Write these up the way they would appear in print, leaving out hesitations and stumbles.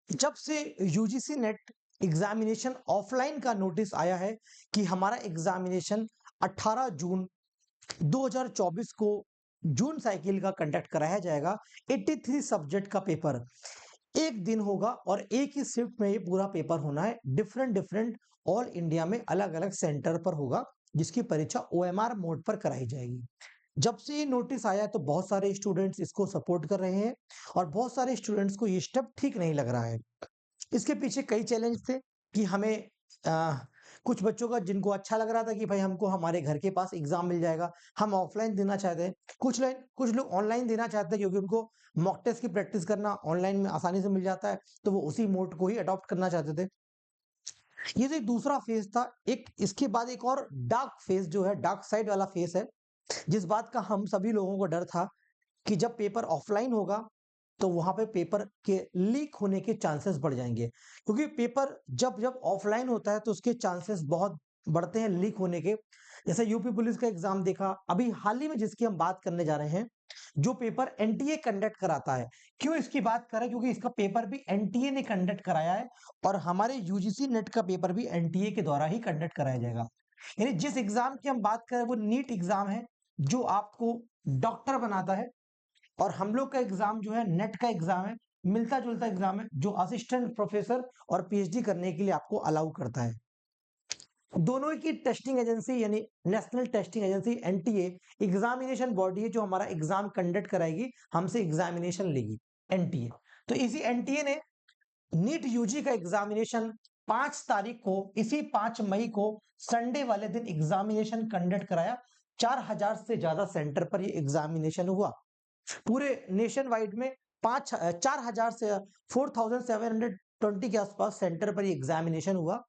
जब से UGC net examination offline का नोटिस आया है कि हमारा एग्जामिनेशन 18 जून 2024 को जून साइकिल का कंडक्ट कराया जाएगा। 83 सब्जेक्ट का पेपर एक दिन होगा और एक ही शिफ्ट में ये पूरा पेपर होना है। डिफरेंट डिफरेंट ऑल इंडिया में अलग अलग सेंटर पर होगा, जिसकी परीक्षा ओएमआर मोड पर कराई जाएगी। जब से ये नोटिस आया है तो बहुत सारे स्टूडेंट्स इसको सपोर्ट कर रहे हैं और बहुत सारे स्टूडेंट्स को ये स्टेप ठीक नहीं लग रहा है। इसके पीछे कई चैलेंज थे कि हमें आ, कुछ बच्चों का जिनको अच्छा लग रहा था कि भाई हमको हमारे घर के पास एग्जाम मिल जाएगा, हम ऑफलाइन देना चाहते हैं। कुछ लोग ऑनलाइन देना चाहते हैं क्योंकि उनको मॉक टेस्ट की प्रैक्टिस करना ऑनलाइन में आसानी से मिल जाता है, तो वो उसी मोड को ही अडॉप्ट करना चाहते थे। ये तो एक दूसरा फेज था। एक इसके बाद एक और डार्क फेज जो है, डार्क साइड वाला फेज है, जिस बात का हम सभी लोगों को डर था कि जब पेपर ऑफलाइन होगा तो वहां पे पेपर के लीक होने के चांसेस बढ़ जाएंगे, क्योंकि पेपर जब जब ऑफलाइन होता है तो उसके चांसेस बहुत बढ़ते हैं लीक होने के। जैसे यूपी पुलिस का एग्जाम देखा अभी हाल ही में, जिसकी हम बात करने जा रहे हैं, जो पेपर एनटीए कंडक्ट कराता है। क्यों इसकी बात करें? क्योंकि इसका पेपर भी एनटीए ने कंडक्ट कराया है और हमारे यूजीसी नेट का पेपर भी एनटीए के द्वारा ही कंडक्ट कराया जाएगा। यानी जिस एग्जाम की हम बात करें वो नीट एग्जाम है, जो आपको डॉक्टर बनाता है, और हम लोग का एग्जाम जो है नेट का एग्जाम है, मिलता जुलता एग्जाम है, जो असिस्टेंट प्रोफेसर और पीएचडी करने के लिए आपको अलाउ करता है। दोनों की टेस्टिंग एजेंसी यानी national testing agency NTA examination body है, जो हमारा एग्जाम कंडक्ट कराएगी, हमसे एग्जामिनेशन लेगी एनटीए। तो इसी एनटीए ने नीट यूजी का एग्जामिनेशन 5 तारीख को, इसी 5 मई को संडे वाले दिन एग्जामिनेशन कंडक्ट कराया। 4000 से ज्यादा सेंटर पर ये एग्जामिनेशन हुआ। पूरे नेशन वाइड में 4000 से 4720 के आसपास सेंटर पर ये एग्जामिनेशन हुआ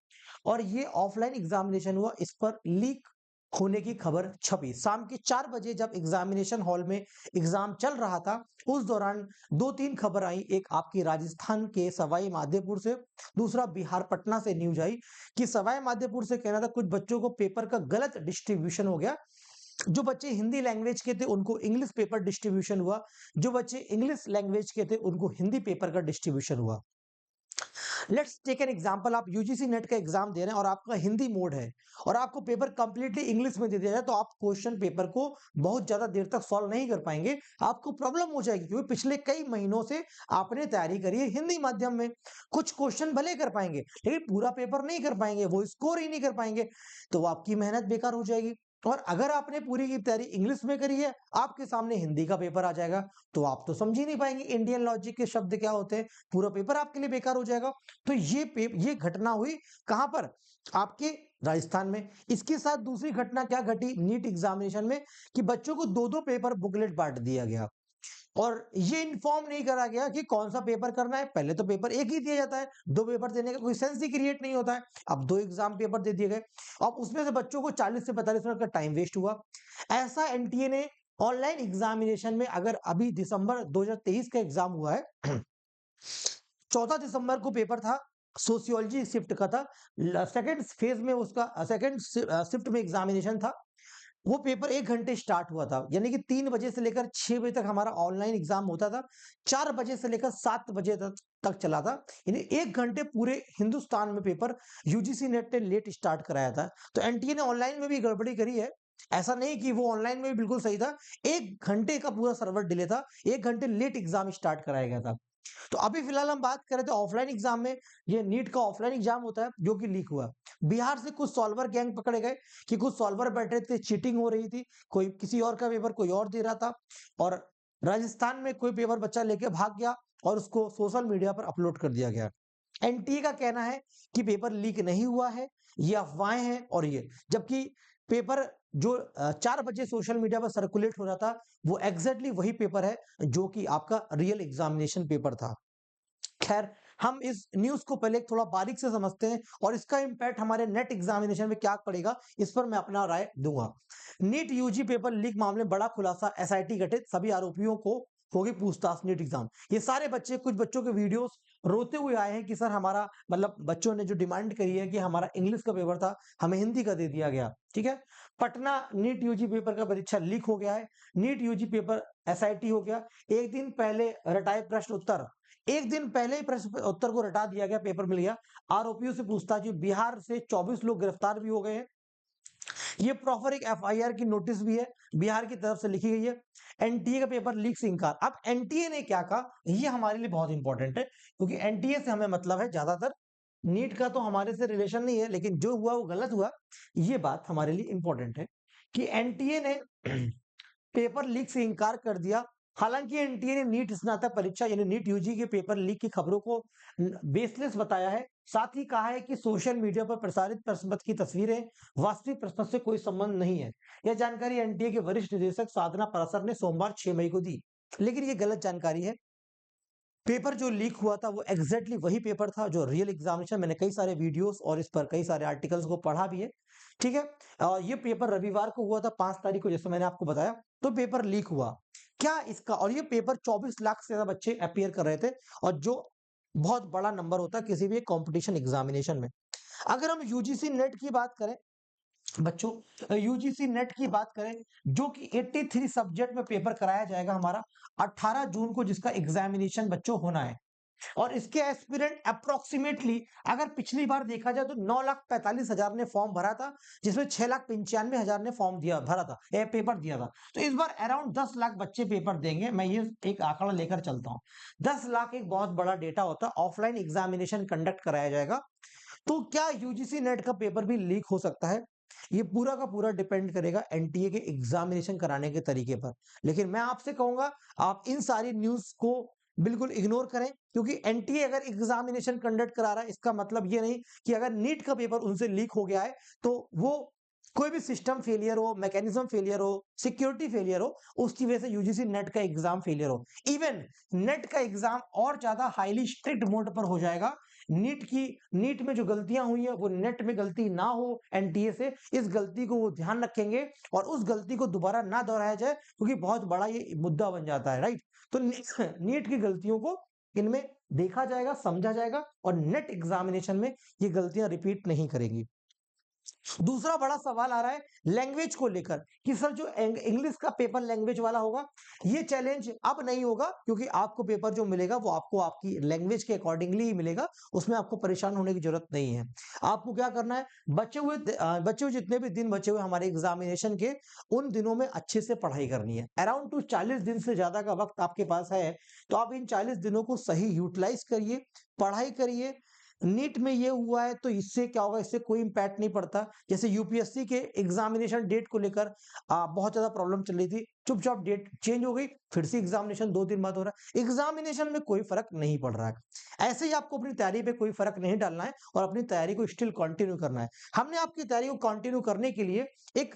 और ये ऑफलाइन एग्जामिनेशन हुआ। इस पर लीक होने की खबर छपी शाम के 4 बजे, जब एग्जामिनेशन हॉल में एग्जाम चल रहा था। उस दौरान 2-3 खबर आई, एक आपकी राजस्थान के सवाई माधोपुर से, दूसरा बिहार पटना से न्यूज आई कि सवाई माधोपुर से कहना था कुछ बच्चों को पेपर का गलत डिस्ट्रीब्यूशन हो गया। जो बच्चे हिंदी लैंग्वेज के थे उनको इंग्लिश पेपर डिस्ट्रीब्यूशन हुआ, जो बच्चे इंग्लिश लैंग्वेज के थे उनको हिंदी पेपर का डिस्ट्रीब्यूशन हुआ। लेट्स टेक एन एग्जांपल, आप यूजीसी नेट का एग्जाम दे रहे हैं और आपका हिंदी मोड है और आपको पेपर कंप्लीटली इंग्लिश में दे दिया जाए, तो आप क्वेश्चन पेपर को बहुत ज्यादा देर तक सॉल्व नहीं कर पाएंगे, आपको प्रॉब्लम हो जाएगी, क्योंकि पिछले कई महीनों से आपने तैयारी करी है हिंदी माध्यम में। कुछ क्वेश्चन भले कर पाएंगे लेकिन पूरा पेपर नहीं कर पाएंगे, वो स्कोर ही नहीं कर पाएंगे, तो आपकी मेहनत बेकार हो जाएगी। और अगर आपने पूरी की तैयारी इंग्लिश में करी है, आपके सामने हिंदी का पेपर आ जाएगा, तो आप तो समझ ही नहीं पाएंगे इंडियन लॉजिक के शब्द क्या होते हैं, पूरा पेपर आपके लिए बेकार हो जाएगा। तो ये घटना हुई कहां पर? आपके राजस्थान में। इसके साथ दूसरी घटना क्या घटी नीट एग्जामिनेशन में, कि बच्चों को दो दो पेपर बुकलेट बांट दिया गया और ये इन्फॉर्म नहीं करा गया कि कौन सा पेपर करना है। पहले तो पेपर एक ही दिया जाता है, दो पेपर देने का कोई सेंस ही क्रिएट नहीं होता है। अब दो एग्जाम पेपर दे दिए गए, अब उसमें से बच्चों को 40 से 45 मिनट का टाइम वेस्ट हुआ। ऐसा एनटीए ने ऑनलाइन एग्जामिनेशन में, अगर अभी दिसंबर 2023 का एग्जाम हुआ है, 14 दिसंबर को पेपर था, सोशियोलॉजी शिफ्ट का था, सेकंड फेज में उसका सेकंड शिफ्ट में एग्जामिनेशन था। वो पेपर 1 घंटे स्टार्ट हुआ था, यानी कि 3 बजे से लेकर 6 बजे तक हमारा ऑनलाइन एग्जाम होता था, 4 बजे से लेकर 7 बजे तक चला था। यानी 1 घंटे पूरे हिंदुस्तान में पेपर यूजीसी नेट ने लेट स्टार्ट कराया था। तो एनटीए ने ऑनलाइन में भी गड़बड़ी करी है, ऐसा नहीं कि वो ऑनलाइन में भी बिल्कुल सही था। 1 घंटे का पूरा सर्वर डिले था, 1 घंटे लेट एग्जाम स्टार्ट कराया गया था। तो अभी फिलहाल हम बात करें तो ऑफलाइन एग्जाम में, ये नीट का ऑफलाइन एग्जाम होता है जो कि लीक हुआ। बिहार से कुछ सॉल्वर गैंग पकड़े गए कि कुछ सॉल्वर बैठे थे, चीटिंग हो रही थी, कोई किसी और का पेपर कोई और दे रहा था, और राजस्थान में कोई पेपर बच्चा लेके भाग गया और उसको सोशल मीडिया पर अपलोड कर दिया गया। एनटीए का कहना है कि पेपर लीक नहीं हुआ है, ये अफवाहें हैं, और ये जबकि पेपर जो 4 बजे सोशल मीडिया पर सर्कुलेट हो रहा था, वो एग्जैक्टली वही पेपर है जो कि आपका रियल एग्जामिनेशन पेपर था। खैर, हम इस न्यूज को पहले थोड़ा बारीक से समझते हैं और इसका इंपैक्ट हमारे नेट एग्जामिनेशन में क्या पड़ेगा, इस पर मैं अपना राय दूंगा। नीट यूजी पेपर लीक मामले में बड़ा खुलासा, एसआईटी गठित, सभी आरोपियों को होगी पूछताछ। नीट एग्जाम, ये सारे बच्चे, कुछ बच्चों के वीडियोस रोते हुए आए हैं कि सर हमारा, मतलब बच्चों ने जो डिमांड करी है कि हमारा इंग्लिश का पेपर था, हमें हिंदी का दे दिया गया। ठीक है, पटना नीट यूजी पेपर का परीक्षा लीक हो गया है, नीट यूजी पेपर एसआईटी हो गया। एक दिन पहले रटाए प्रश्न उत्तर, एक दिन पहले ही प्रश्न उत्तर को रटा दिया गया, पेपर मिल गया। आरोपियों से पूछताछ, बिहार से 24 लोग गिरफ्तार भी हो गए हैं। ये प्रॉपर एक एफआईआर की नोटिस भी है, बिहार की तरफ से लिखी गई है। एनटीए का पेपर लीक से इंकार। अब एनटीए ने क्या कहा, ये हमारे लिए बहुत इंपॉर्टेंट है, क्योंकि एनटीए से हमें मतलब है ज्यादातर, नीट का तो हमारे से रिलेशन नहीं है, लेकिन जो हुआ वो गलत हुआ, ये बात हमारे लिए इंपॉर्टेंट है कि एनटीए ने पेपर लीक से इंकार कर दिया। हालांकि एनटीए ने नीट स्नातक परीक्षा यानी नीट यूजी के पेपर लीक की खबरों को बेसलेस बताया है। साथ ही कहा है कि सोशल मीडिया पर प्रसारित प्रश्न पत्र की तस्वीरें वास्तविक प्रश्न से कोई संबंध नहीं है। यह जानकारी एनटीए के वरिष्ठ निदेशक साधना पाराशर ने सोमवार 6 मई को दी, लेकिन ये गलत जानकारी है। पेपर जो लीक हुआ था वो एग्जैक्टली वही पेपर था जो रियल एग्जामिनेशन, मैंने कई सारे वीडियोस और इस पर कई सारे आर्टिकल्स को पढ़ा भी है, ठीक है। ये पेपर रविवार को हुआ था, 5 तारीख को, जैसे मैंने आपको बताया, तो पेपर लीक हुआ क्या इसका। और ये पेपर 24 लाख से ज्यादा बच्चे अपियर कर रहे थे, और जो बहुत बड़ा नंबर होता है किसी भी कंपटीशन एग्जामिनेशन में। अगर हम यूजीसी नेट की बात करें बच्चों, यूजीसी नेट की बात करें, जो कि 83 सब्जेक्ट में पेपर कराया जाएगा हमारा 18 जून को, जिसका एग्जामिनेशन बच्चों होना है। और इसके एस्पिरेंट अप्रोक्सीमेटली अगर पिछली बार देखा जाए तो 9,45,000 ने फॉर्म भरा था, जिसमें 6,95,000 ने फॉर्म दिया भरा था, पेपर दिया था। तो इस बार अराउंड 10 लाख बच्चे पेपर देंगे, मैं ये एक आंकड़ा लेकर चलता हूं। 10 लाख एक बहुत बड़ा डेटा होता है। ऑफलाइन एग्जामिनेशन कंडक्ट कराया जाएगा, तो क्या यूजीसी नेट का पेपर भी लीक हो सकता है? ये पूरा का पूरा डिपेंड करेगा एनटीए के एग्जामिनेशन कराने के तरीके पर। लेकिन मैं आपसे कहूंगा, आप इन सारी न्यूज को बिल्कुल इग्नोर करें, क्योंकि एनटीए अगर एग्जामिनेशन कंडक्ट करा रहा है, इसका मतलब ये नहीं कि अगर नीट का पेपर उनसे लीक हो गया है तो वो कोई भी सिस्टम फेलियर हो, मैकेनिज्म फेलियर हो, सिक्योरिटी फेलियर हो, उसकी वजह से यूजीसी नेट का एग्जाम फेलियर हो। इवन नेट का एग्जाम और ज्यादा हाईली स्ट्रिक्ट मोड पर हो जाएगा। नीट में जो गलतियां हुई है वो नेट में गलती ना हो एनटीए से, इस गलती को वो ध्यान रखेंगे और उस गलती को दोबारा ना दोहराया जाए, क्योंकि बहुत बड़ा ये मुद्दा बन जाता है, राइट। तो नीट की गलतियों को इनमें देखा जाएगा, समझा जाएगा, और नेट एग्जामिनेशन में ये गलतियां रिपीट नहीं करेंगी। दूसरा बड़ा सवाल आ रहा है लैंग्वेज को लेकर कि सर जो इंग्लिश का पेपर लैंग्वेज वाला होगा, ये चैलेंज अब नहीं होगा, क्योंकि आपको पेपर जो मिलेगा वो आपको आपकी लैंग्वेज के अकॉर्डिंगली ही मिलेगा, उसमें आपको परेशान होने की जरूरत नहीं है। आपको क्या करना है, बचे हुए जितने भी दिन बचे हुए हमारे एग्जामिनेशन के, उन दिनों में अच्छे से पढ़ाई करनी है। अराउंड टू 40 दिन से ज्यादा का वक्त आपके पास है, तो आप इन 40 दिनों को सही यूटिलाइज करिए, पढ़ाई करिए। नीट में ये हुआ है तो इससे क्या होगा, इससे कोई इंपैक्ट नहीं पड़ता। जैसे यूपीएससी के एग्जामिनेशन डेट को लेकर बहुत ज्यादा प्रॉब्लम चल रही थी, चुपचाप डेट चेंज हो गई, फिर से एग्जामिनेशन 2 दिन बाद हो रहा है। एग्जामिनेशन में कोई फर्क नहीं पड़ रहा है। ऐसे ही आपको अपनी तैयारी पे कोई फर्क नहीं डालना है और अपनी तैयारी को स्टिल कंटिन्यू करना है। हमने आपकी तैयारी को कंटिन्यू करने के लिए एक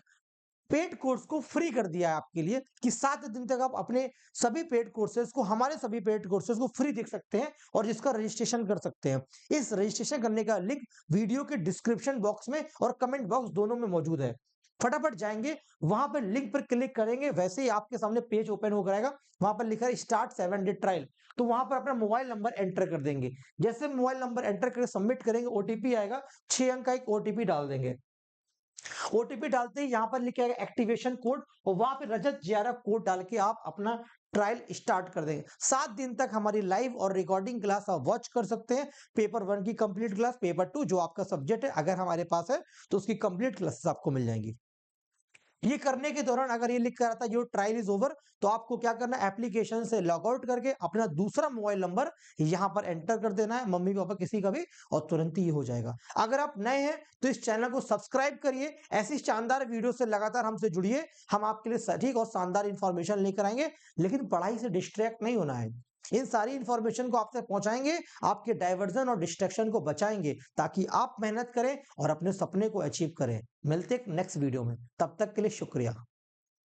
पेड कोर्स को फ्री कर दिया है आपके लिए, कि 7 दिन तक आप अपने सभी पेड कोर्सेज को, हमारे सभी पेड कोर्सेज को फ्री देख सकते हैं और जिसका रजिस्ट्रेशन कर सकते हैं। इस रजिस्ट्रेशन करने का लिंक वीडियो के डिस्क्रिप्शन बॉक्स में और कमेंट बॉक्स दोनों में मौजूद है। फटाफट जाएंगे, वहां पर लिंक पर क्लिक करेंगे, वैसे ही आपके सामने पेज ओपन हो जाएगा, वहां पर लिखा है स्टार्ट 7 डे ट्रायल। तो वहां पर अपना मोबाइल नंबर एंटर कर देंगे। जैसे मोबाइल नंबर एंटर करके सबमिट करेंगे, ओटीपी आएगा, 6 अंक का एक ओटीपी डाल देंगे। ओटीपी डालते ही यहाँ पर लिखा है एक्टिवेशन कोड, और वहां पे रजत JRF कोड डाल के आप अपना ट्रायल स्टार्ट कर देंगे। 7 दिन तक हमारी लाइव और रिकॉर्डिंग क्लास आप वॉच कर सकते हैं। पेपर 1 की कंप्लीट क्लास, पेपर 2 जो आपका सब्जेक्ट है अगर हमारे पास है तो उसकी कंप्लीट क्लासेस आपको मिल जाएंगी। ये करने के दौरान अगर ये लिख कर आता है योर ट्रायल इज ओवर, तो आपको क्या करना है, एप्लीकेशन से लॉग आउट करके अपना दूसरा मोबाइल नंबर यहाँ पर एंटर कर देना है, मम्मी पापा किसी का भी, और तुरंत ही ये हो जाएगा। अगर आप नए हैं तो इस चैनल को सब्सक्राइब करिए, ऐसी शानदार वीडियो से लगातार हमसे जुड़िए। हम आपके लिए सटीक और शानदार इंफॉर्मेशन लेकर आएंगे, लेकिन पढ़ाई से डिस्ट्रैक्ट नहीं होना है। इन सारी इंफॉर्मेशन को आप तक पहुंचाएंगे, आपके डाइवर्जन और डिस्ट्रैक्शन को बचाएंगे, ताकि आप मेहनत करें और अपने सपने को अचीव करें। मिलते हैं नेक्स्ट वीडियो में, तब तक के लिए शुक्रिया।